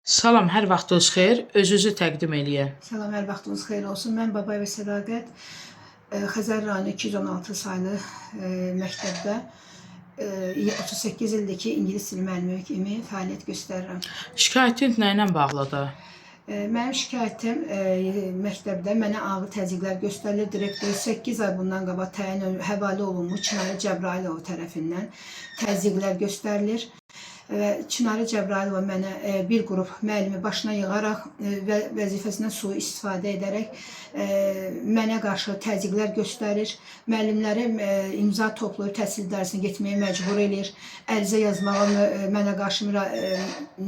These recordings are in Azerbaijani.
Salam, hər vaxtınız xeyir. Özünüzü təqdim eləyin. Salam, hər vaxtınız xeyir olsun. Mən Babayev Sədaqət Xəzər rayonu 216 saylı məktəbdə 38 ildir ki, ingilis dili müəllimi kimi fəaliyyət göstərirəm. Şikayətin nə ilə bağlıdır? Mənim şikayətim məktəbdə mənə ağır təzyiqlər göstərilir. Direktor 8 ay bundan qabaq həvalə olunmuş Çinarə Cəbrailova tərəfindən təzyiqlər göstərilir. Və Çinarə Cəbrailova mənə bir qrup müəllimi başına yığaraq və vəzifəsindən sui-istifadə edərək mənə qarşı təzyiqlər göstərir. Müəllimləri imza toplayıb təhsil idarəsinə getməyə məcbur edir. Ərizə yazmağa mənə qarşı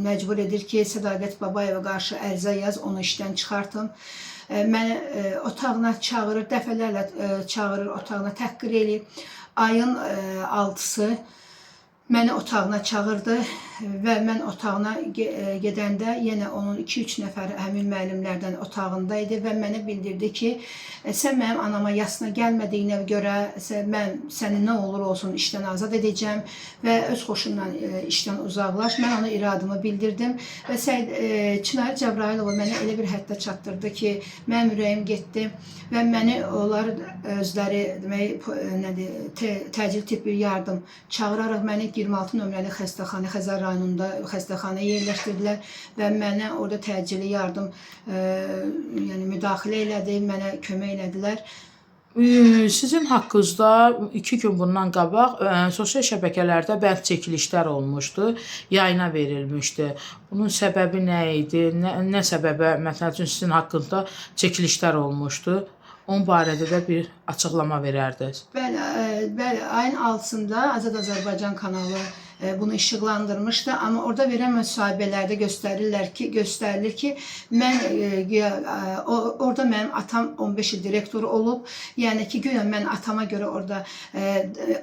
məcbur edir ki, Sədaqət Babayeva qarşı ərizə yaz, onu işdən çıxartım. Məni otağına çağırır, dəfələrlə çağırır, otağına təhqir eləyir. Ayın 6-sı məni otağına çağırdı və mən otağına gedəndə yenə onun 2-3 nəfər həmin müəllimlərdən otağında idi və mənə bildirdi ki, sən mənim anama yasına gəlmədiyinə görə mən səni nə olur olsun işdən azad edəcəm və öz xoşundan işdən uzaqlaş. Mən ona iradımı bildirdim və Çinarə Cəbrailova mənə elə bir həddə çatdırdı ki, mənim ürəyim getdi və məni onlar özləri təcil tibbi yardım çağıraraq məni 26 nömrəli xəstəxana, Xəzər rayonunda xəstəxanaya yerləşdirdilər və mənə orada təcili yardım müdaxilə elədi, mənə kömək elədilər. Sizin haqqınızda 2 gün bundan qabaq sosial şəbəkələrdə bəzi çəkilişlər olmuşdu, yayına verilmişdi. Bunun səbəbi nə idi? Nə səbəbə, məsəl üçün sizin haqqınızda çəkilişlər olmuşdu? Onun barədə də bir açıqlama verərdiniz. Bəli, ayın 6-sında Azad Azərbaycan kanalı bunu işıqlandırmışdı, amma orada verən müsahibələrdə göstərilir ki, orada mənim atam 15 il direktoru olub, yəni ki, güya mən atama görə orada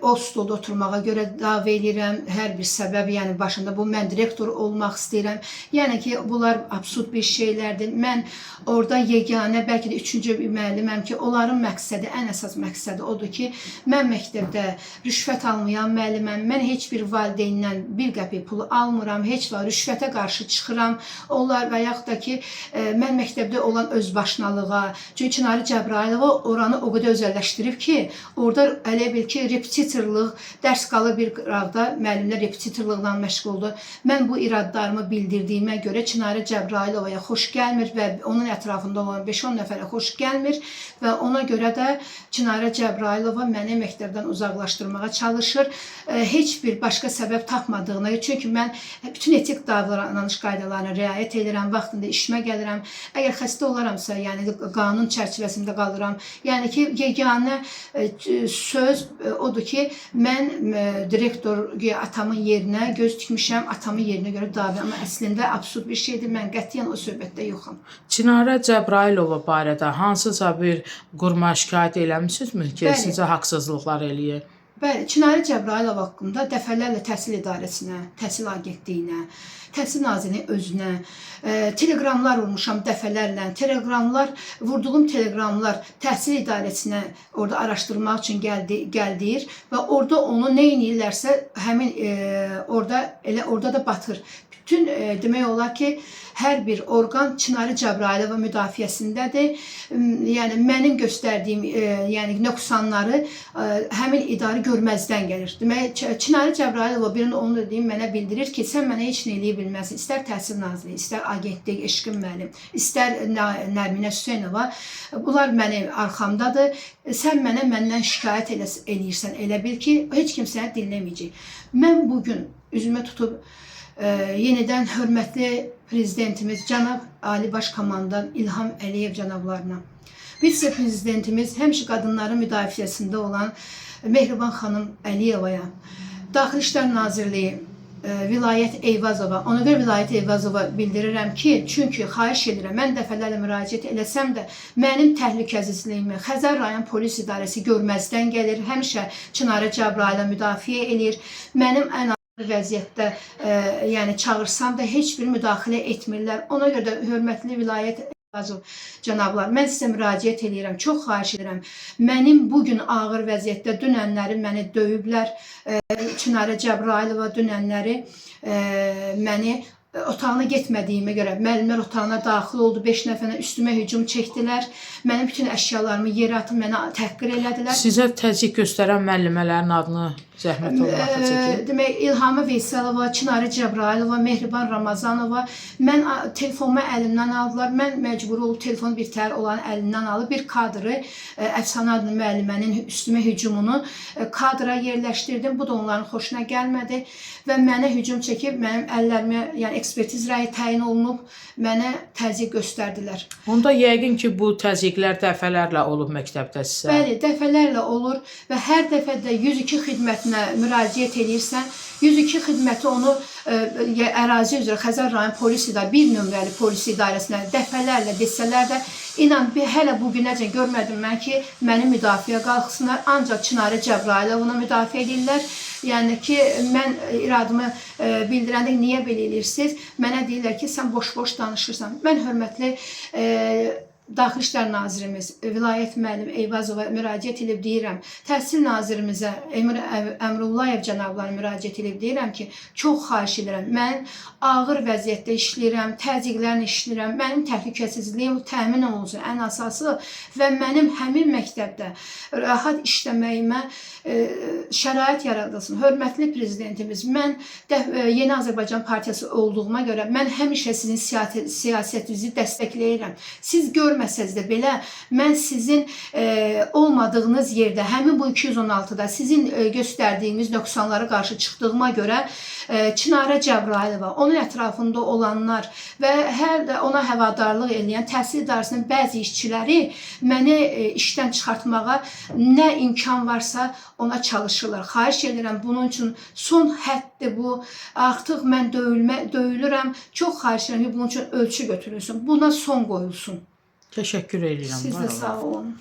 o stolda oturmağa görə dava edirəm, hər bir səbəb, yəni başında bu, mən direktor olmaq istəyirəm, yəni ki, bunlar absurd bir şeylərdir. Mən orada yeganə, bəlkə də 3-cü bir müəlliməm ki, onların məqsədi, ən əsas məqsədi odur ki, mən məktəbdə rüşvət almayan müəlliməm, mən heç bir valideyndən bir qəpik pulu almıram, heç vaxt rüşvətə qarşı çıxıram. Onlar və yaxud da ki, mən məktəbdə olan özbaşınalığa, çünki Çinarə Cəbrailova oranı o qədər özəlləşdirib ki, orada elə bil ki, repetitorluq, dərs qalır bir qıraqda, müəllimlər repetitorluqla məşğuldur. Mən bu iradlarımı bildirdiyimə görə Çinarə Cəbrailovaya xoş gəlmir və onun ətrafında olan 5-10 nəfərə xoş gəlmir və ona görə də Çinarə Cəbrailova məni məktəbdən uzaqlaşdırmağa çalışır. Heç bir başqa səbəb tapmadığına, çünki mən bütün etik davranış qaydalarına riayət edirəm, vaxtında işimə gəlirəm. Əgər xəstə olaramsa, yəni qanun çərçivəsində qalıram. Yəni ki, yeganə söz odur ki, mən direktor atamın yerinə göz tikmişəm, atamın yerinə görə dava, amma əslində absurd bir şeydir, mən qətiyyən o söhbətdə yoxam. Çinarə Cəbrailova barədə hansısa bir quruma şikayət eləmisinizmi ki, sizə haqsızlıqlar eləyir? Bəli, Çinarə Cəbrailova haqqında dəfələrlə təhsil idarəsinə, təhsil agentliyinə, təhsil nazirinin özünə teleqramlar vurmuşam dəfələrlə. Vurduğum teleqramlar təhsil idarəsinə orada araşdırmaq üçün gəldir və orada onu nə edirlərsə həmin orada da batır. Bütün demək olar ki, hər bir orqan Çinarə Cəbrailova müdafiəsindədir. Yəni mənim göstərdiyim nöqsanları həmin idarə görməzdən gəlir. Demək, Çinarə Cəbrailova birinin onu dediyim mənə bildirir ki, sən mənə heç nə eləyə bilməzsin. İstər təhsil naziri, istər agentlik, Eşqin müəllim, istər Nərminə Hüseynova. Bunlar mənim arxamdadır. Sən məndən şikayət eləyirsən, elə bil ki, heç kim səni dinləməyəcək. Mən bugün üzümə tutub yenidən hörmətli prezidentimiz cənab Ali Baş Komandan İlham Əliyev cənablarına, vitse-prezidentimiz həmişə qadınların müdafiəsində olan Mehriban xanım Əliyevaya, Daxili İşlər Nazirliyi Vilayət Eyvazova, ona görə Vilayət Eyvazova bildirirəm ki, çünki xahiş edirəm, mən dəfələrlə müraciət eləsəm də mənim təhlükəsizliyimi Xəzər rayon polis idarəsi görməzdən gəlir, həmişə Çinarə Cəbrailova müdafiə edir, mənim ən vəziyyətdə çağırsam da heç bir müdaxilə etmirlər. Ona görə də hörmətli Vilayət cənablar, mən sizə müraciət edirəm, çox xahiş edirəm. Mənim bugün ağır vəziyyətdə dünənləri məni döyüblər. Çinarə Cəbrailova dünənləri məni otağına getmədiyimə görə müəllimlər otağına daxil oldu. 5 nəfərə üstümə hücum çəkdilər. Mənim bütün əşyalarımı yerə atıb mənə təhqir elədilər. Sizə təzyiq göstərən müəllimələrin adını zəhmət olmasa çəkin. Demək, İlhamə Veysalova, Çinarə Cəbrayılova, Mehriban Ramazanova. Mən telefonumu əlimdən aldılar. Mən məcbur olub telefon bir təhər olan əlindən alıb bir kadrı, Əfsanə adlı müəllimənin üstümə hücumunu kadra yerləşdirdim. Bu da onların xoşuna gəlmədi və mənə hücum çəkib mənim əllərimə, yəni ekspertiz rəyi təyin olunub, mənə təzyiq göstərdilər. Onda yəqin ki, bu təzyiqlər dəfələrlə olub məktəbdə sizə. Bəli, dəfələrlə olur və hər dəfə də 102 xidmətinə müraciət edirsən, 102 xidməti onu ərazi üzrə Xəzər rayon polis idarəsi, 1 nömrəli polis idarəsinə dəfələrlə desələr də, inan hələ bu günəcən görmədim mən ki, məni müdafiə qalxsınlar, ancaq Çinarə Cəbrayılovunu müdafiə edirlər. Yəni ki, mən iradımı bildirəndə niyə belə edirsiniz? Mənə deyirlər ki, sən boş-boş danışırsan. Mən hörmətli Daxili İşlər Nazirimiz, Vilayət müəllim Eyvazova müraciət edib deyirəm, Təhsil Nazirimizə Emir Əmrullayev cənablarına müraciət edib deyirəm ki, çox xahiş edirəm, mən ağır vəziyyətdə işləyirəm, təzyiqlərlə işləyirəm, mənim təhlükəsizliyim təmin olunsun ən əsası və mənim həmin məktəbdə rahat işləməyimə şərait yaradılsın. Hörmətli prezidentimiz, mən Yeni Azərbaycan Partiyası olduğuma görə mən həmişə sizin siyasətinizi dəstəkləyirəm. Siz görməsəz də belə, mən sizin olmadığınız yerdə, həmin bu 216-da sizin göstərdiyiniz nöqsanlara qarşı çıxdığıma görə Çinarə Cəbrayılova, onun ətrafında olanlar və hər də ona həvadarlıq edən təhsil idarəsinin bəzi işçiləri məni işdən çıxartmağa nə imkan varsa ona çalışırlar. Xahiş edirəm, bunun üçün son həddir bu. Artıq mən döyülürəm. Çox xahiş edirəm ki, bunun üçün ölçü götürülsün. Buna son qoyulsun. Təşəkkür edirəm. Siz də sağ olun.